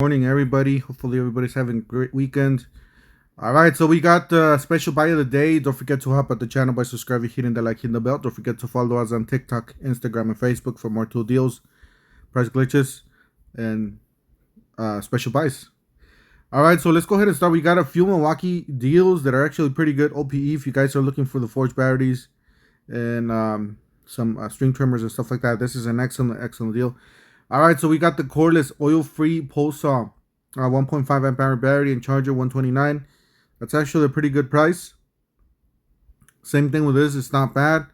Morning, everybody. Hopefully, everybody's having a great weekend. All right, so we got the special buy of the day. Don't forget to help out the channel by subscribing, hitting the like, hitting the bell. Don't forget to follow us on TikTok, Instagram, and Facebook for more tool deals, price glitches, and special buys. All right, so let's go ahead and start. We got a few Milwaukee deals that are actually pretty good. OPE, if you guys are looking for the forged batteries and some string trimmers and stuff like that, this is an excellent deal. All right, so we got the cordless oil-free pole saw, 1.5 amp hour battery and charger, 129. That's actually a pretty good price. Same thing with this; it's not bad.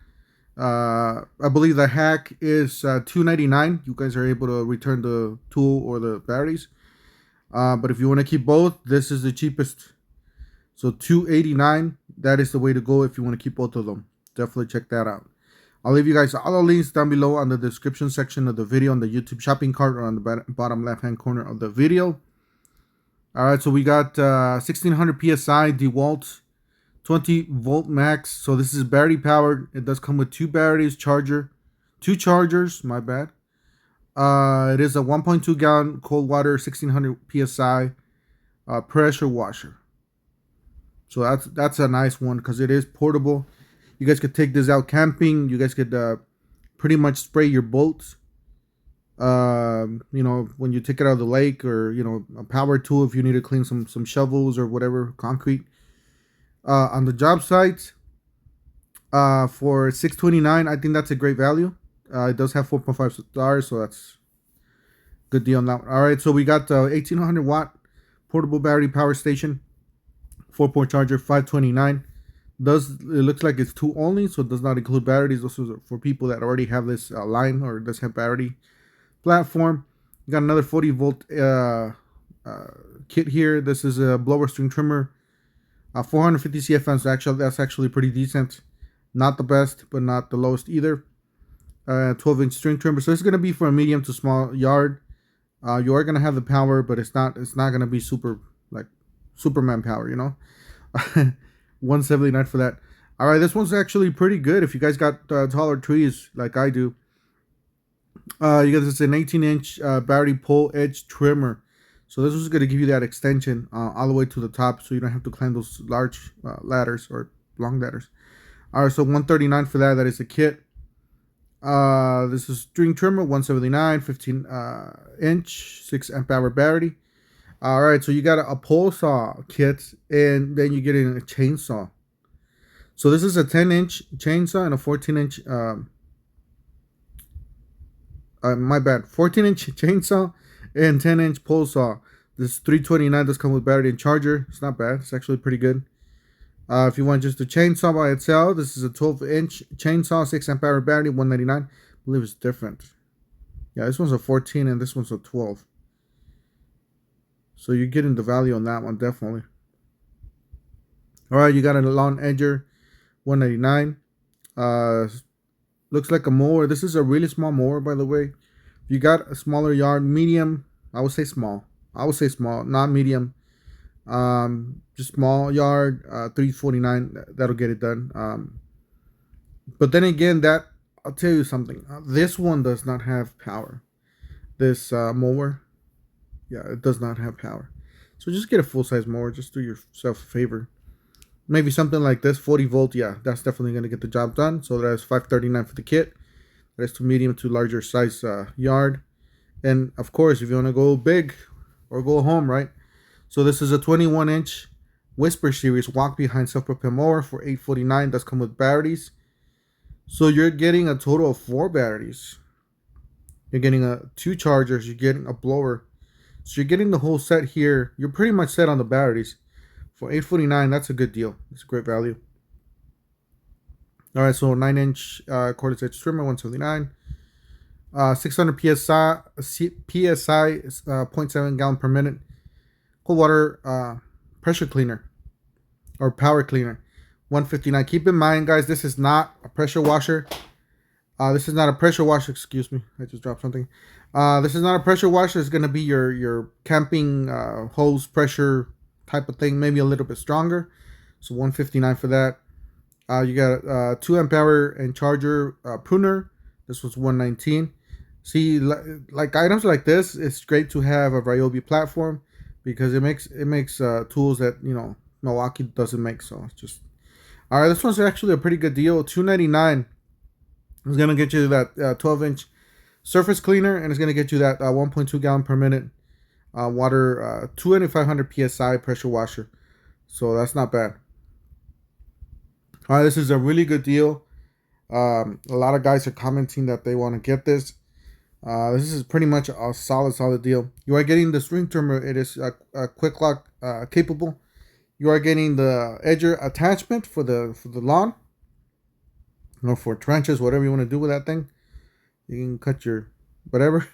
I believe the hack is $299. You guys are able to return the tool or the batteries. But if you want to keep both, this is the cheapest. So $289. That is the way to go if you want to keep both of them. Definitely check that out. I'll leave you guys all the links down below on the description section of the video on the YouTube shopping cart or on the bottom left hand corner of the video. All right, so we got 1600 psi DeWalt 20 volt max. So this is battery powered. It does come with two batteries, two chargers. My bad. It is a 1.2 gallon cold water 1600 psi pressure washer. So that's a nice one because it is portable. You guys could take this out camping. You guys could pretty much spray your boats. When you take it out of the lake, or a power tool if you need to clean some shovels or whatever, concrete. On the job site, for $629, I think that's a great value. It does have 4.5 stars, so that's a good deal on that one. All right, so we got the 1800 watt portable battery power station, 4-port charger, $529. It looks like it's two only, so it does not include batteries. This is for people that already have this line or does have battery platform. You got another 40 volt kit here. This is a blower string trimmer, 450 CFM. So that's actually pretty decent. Not the best, but not the lowest either. 12-inch string trimmer. So it's gonna be for a medium to small yard. You are gonna have the power, but it's not gonna be super like Superman power, 179 for that. All right, this one's actually pretty good if you guys got taller trees like I do. You guys, it's an 18-inch battery pole edge trimmer. So this is going to give you that extension all the way to the top, so you don't have to climb those large ladders or long ladders. All right, so 139 for that. That is a kit. This is string trimmer, 179, 15-inch, 6 amp hour battery. All right, so you got a pole saw kit, and then you get in a chainsaw. So this is a 10-inch chainsaw and a 14-inch. My bad. 14-inch chainsaw and 10-inch pole saw. This $329 does come with battery and charger. It's not bad. It's actually pretty good. If you want just a chainsaw by itself, this is a 12-inch chainsaw, 6 amp hour battery, $199. I believe it's different. Yeah, this one's a 14 and this one's a 12. So you're getting the value on that one, definitely. All right, you got a lawn edger, $199. Looks like a mower. This is a really small mower, by the way. If you got a smaller yard, medium, I would say small. Not medium. Just small yard, $349. That'll get it done. But then again, I'll tell you something. This one does not have power. This mower. Yeah, it does not have power. So just get a full-size mower. Just do yourself a favor. Maybe something like this, 40 volt. Yeah, that's definitely going to get the job done. So that's $539 for the kit. That's to medium to larger size yard. And of course, if you want to go big or go home, right? So this is a 21-inch Whisper Series walk behind self-propelled mower for $849. Does come with batteries. So you're getting a total of 4 batteries. You're getting 2 chargers. You're getting a blower. So you're getting the whole set here. You're pretty much set on the batteries. For $849, that's a good deal. It's a great value. All right, so 9-inch cordless edge trimmer, $179. 600 psi, 0.7 gallon per minute. Cold water pressure cleaner or power cleaner, $159. Keep in mind, guys, this is not a pressure washer. Excuse me, I just dropped something. This is not a pressure washer. It's going to be your camping hose pressure type of thing, maybe a little bit stronger. So $159 for that. You got 2 amp hour and charger pruner. This was $119. See, like items like this, it's great to have a Ryobi platform because it makes tools that Milwaukee doesn't make. So it's just all right. This one's actually a pretty good deal. $2.99 is gonna get you that 12-inch surface cleaner, and it's gonna get you that 1.2 gallon per minute water 2,500 psi pressure washer. So that's not bad. All right, this is a really good deal. A lot of guys are commenting that they want to get this. This is pretty much a solid deal. You are getting the string trimmer. It is a quick lock capable. You are getting the edger attachment for the lawn, for trenches, whatever you want to do with that thing. You can cut your whatever.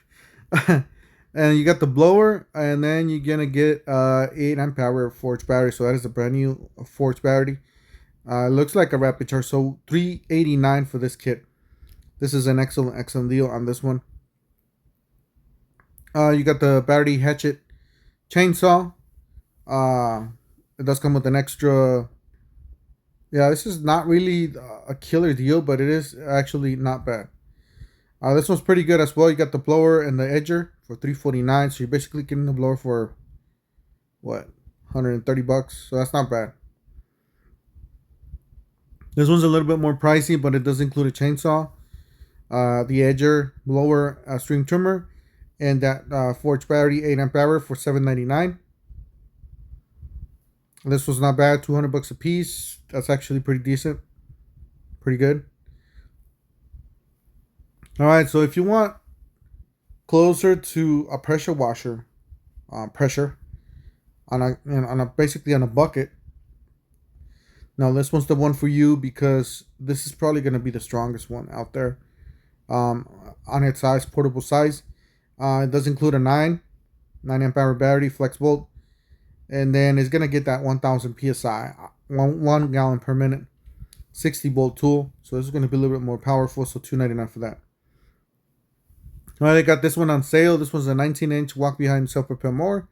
And you got the blower, and then you're gonna get 8 amp hour forged battery. So that is a brand new forged battery. Looks like a rapid charge. So $389 for this kit. This is an excellent deal on this one. You got the battery hatchet chainsaw. It does come with an extra. Yeah, this is not really a killer deal, but it is actually not bad. This one's pretty good as well. You got the blower and the edger for $349. So you're basically getting the blower for what, $130. So that's not bad. This one's a little bit more pricey, but it does include a chainsaw, the edger, blower, string trimmer, and that forged battery 8 amp hour for $799. This was not bad, $200 a piece. That's actually pretty decent, pretty good. All right, so if you want closer to a pressure washer, pressure on a basically on a bucket. Now this one's the one for you because this is probably going to be the strongest one out there. On its size, portable size. It does include a 9 amp hour battery, flex bolt, and then it's gonna get that 1,000 psi, 1 gallon per minute, 60 volt tool. So this is gonna be a little bit more powerful. So $299 for that. All right, they got this one on sale. This one's a 19-inch walk behind self-propel mower.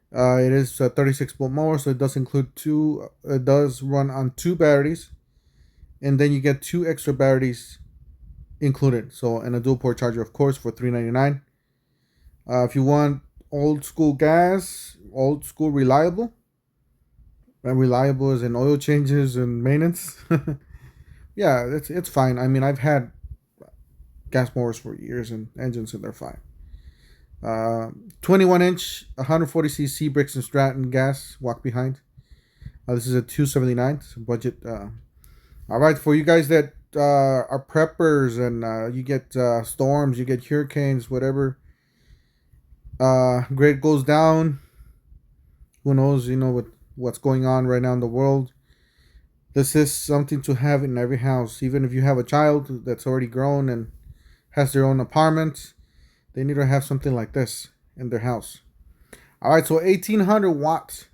It is a 36 volt mower, so it does include two. It does run on 2 batteries, and then you get 2 extra batteries included. So and a dual port charger, of course, for $399. If you want old school gas, old school reliable, and reliable is in oil changes and maintenance. Yeah, it's fine. I mean, I've had gas mowers for years and engines, and they're fine. 21-inch, 140cc Briggs & Stratton gas walk behind. This is a $279. It's a budget. All right, for you guys that are preppers and you get storms, you get hurricanes, whatever. Grade goes down. Who knows? With what's going on right now in the world. This is something to have in every house. Even if you have a child that's already grown and has their own apartment, they need to have something like this in their house. All right, so 1,800 watts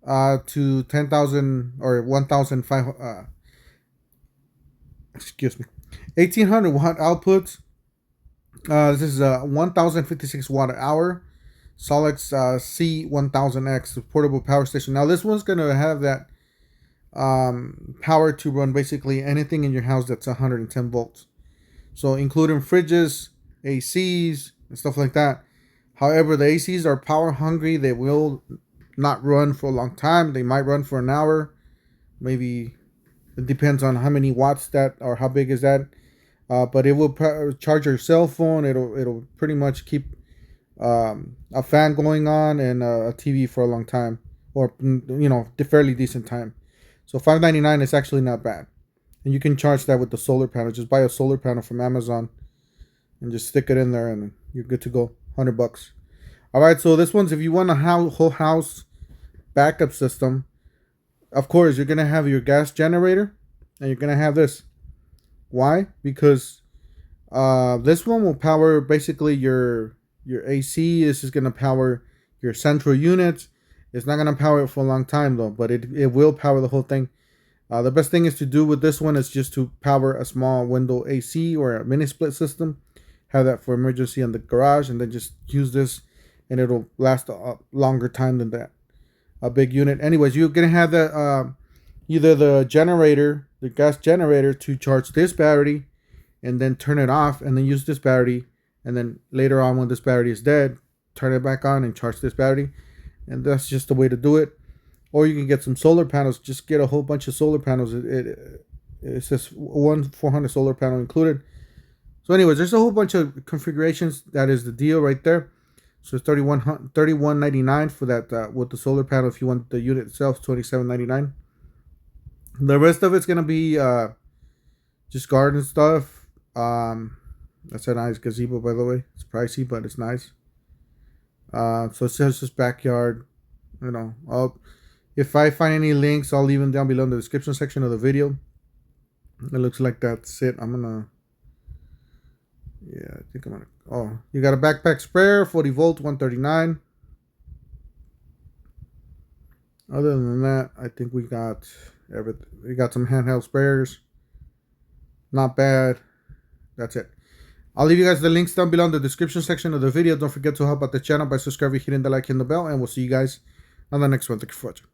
to 10,000 or 1,500. Excuse me, 1,800 watt output. This is a 1,056 watt an hour Solex C1000X portable power station. Now this one's gonna have that power to run basically anything in your house that's 110 volts. So including fridges, ACs, and stuff like that. However, the ACs are power hungry. They will not run for a long time. They might run for an hour. Maybe it depends on how many watts that or how big is that. But it will charge your cell phone. It'll pretty much keep a fan going on and a TV for a long time, or fairly decent time. So $599 is actually not bad, and you can charge that with the solar panel. Just buy a solar panel from Amazon and just stick it in there, and you're good to go. $100. All right, so this one's if you want a whole house backup system. Of course, you're gonna have your gas generator, and you're gonna have this. Why? Because this one will power basically your AC. This is gonna power your central unit. It's not gonna power it for a long time though, but it will power the whole thing. The best thing is to do with this one is just to power a small window AC or a mini split system. Have that for emergency in the garage, and then just use this, and it'll last a longer time than that. A big unit. Anyways, you're gonna have that either the generator, the gas generator, to charge this battery, and then turn it off, and then use this battery, and then later on when this battery is dead, turn it back on and charge this battery. And that's just the way to do it. Or you can get some solar panels. Just get a whole bunch of solar panels. It says 400 solar panel included. So anyways, there's a whole bunch of configurations. That is the deal right there. So it's $31.99 for that with the solar panel. If you want the unit itself, $27.99. The rest of it's gonna be just garden stuff. That's a nice gazebo, by the way. It's pricey, but it's nice. So it says just backyard. You know, if I find any links, I'll leave them down below in the description section of the video. It looks like that's it. I think I'm gonna. Oh, you got a backpack sprayer, 40 volt, 139. Other than that, I think we got everything. We got some handheld sprayers. Not bad. That's it. I'll leave you guys the links down below in the description section of the video. Don't forget to help out the channel by subscribing, hitting the like and the bell, and we'll see you guys on the next one. Thank you for watching.